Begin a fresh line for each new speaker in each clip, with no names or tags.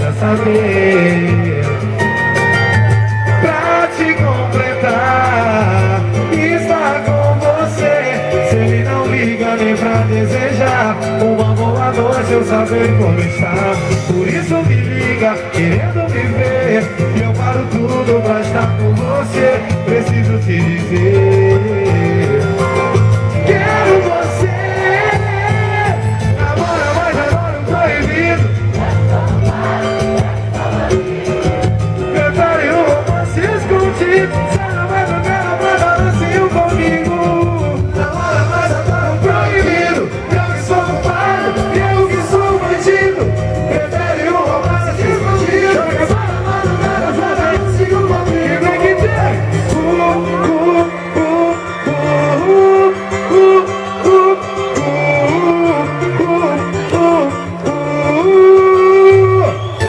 precisa saber. Pra te completar, estar com você. Se ele não liga nem pra desejar uma boa noite, eu saber como está. Por isso me liga, querendo me ver, e eu paro tudo pra estar com você. Preciso te dizer, quero você. Namora, mas adoro o proibido. Prefere um romance escondido. Será mais ou menos pra balancinho comigo. Namora, mas adoro o proibido. Eu que sou culpado, eu que sou bandido. Prefere um romance escondido. Será mais ou menos pra balancinho comigo. E vem que tem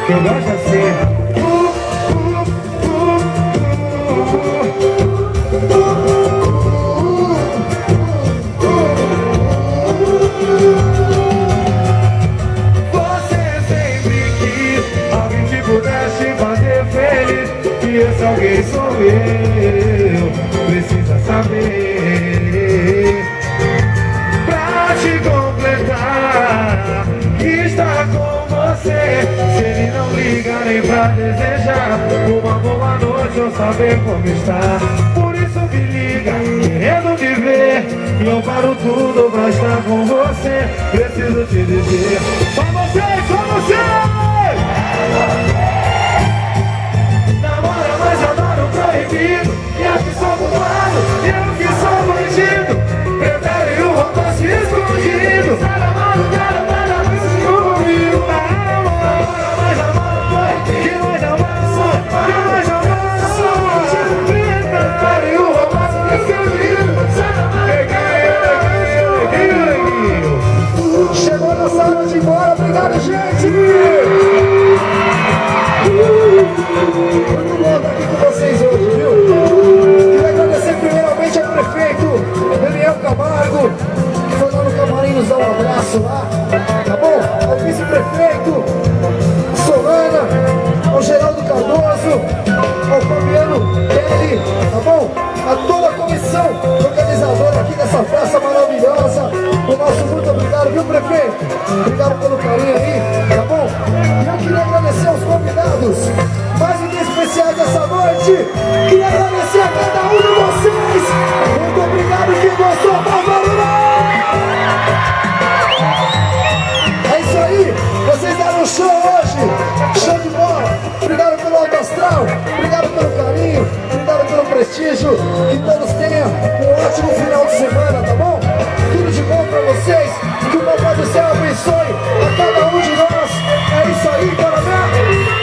eu gosto assim. Você sempre quis alguém que pudesse fazer feliz, e esse alguém sou eu. Precisa saber, pra te completar, estar com você. Se ele não liga nem pra desejar uma boa noite ou saber como está. Por isso me liga, querendo me ver, e eu paro tudo pra estar com você. Preciso te dizer, só vocês, só vocês. Namora, mas adoro o proibido. E eu que sou culpado, e eu que sou bandido. Prefere um romance escondido. Sai da madrugada pra dar beijo comigo. Mas amor, que mais amor, que mais amor. Prefere um romance escondido. Sai da madrugada. Chegou nossa hora de ir embora, obrigado, gente. Muito bom estar aqui com vocês hoje, viu? Queria agradecer primeiramente ao prefeito Daniel Camargo, que foi lá no camarim nos dar um abraço lá, tá bom? Ao vice-prefeito Solana, ao Geraldo Cardoso, ao Fabiano Kelly, tá bom? A toda a comissão organizadora aqui dessa festa maravilhosa. O nosso muito obrigado, viu, prefeito? Obrigado pelo carinho aí, tá bom? E eu queria agradecer aos convidados mais do que especiais dessa noite. Queria agradecer a cada um de vocês. Muito obrigado, que gostou, faz barulho! É isso aí, vocês deram um show hoje, show de bola. Obrigado pelo alto astral, obrigado pelo carinho, obrigado pelo prestígio. Que todos tenham um ótimo final de semana, tá bom? Tudo de bom pra vocês, que o Papai do Céu abençoe a cada um de nós. É isso aí, parabéns!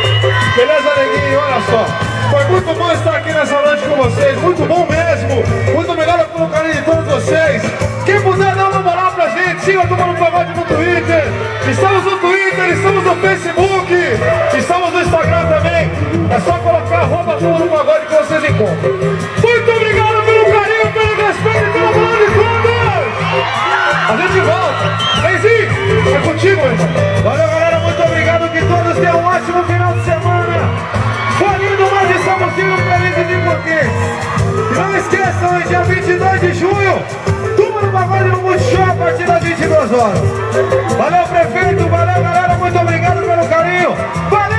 Beleza, neguinho? Olha só, foi muito bom estar aqui nessa noite com vocês, muito bom mesmo. Muito obrigado pelo carinho de todos vocês. Quem puder dar uma moral pra gente, siga Tomando Pagode no Twitter. Estamos no Twitter, estamos no Facebook, estamos no Instagram também. É só colocar @Tomando Pagode que vocês encontram. Muito obrigado pelo carinho, pelo respeito e pela moral de todos. A gente volta. Benzinho, é contigo, irmão. Valeu, galera, muito obrigado. Que todos tenham um ótimo final de semana. Foi lindo, mas estamos indo felizes de vocês. E não esqueçam, dia 22 de junho, Turma do Pagode no Multishow a partir das 22 horas. Valeu, prefeito, valeu, galera, muito obrigado pelo carinho. Valeu!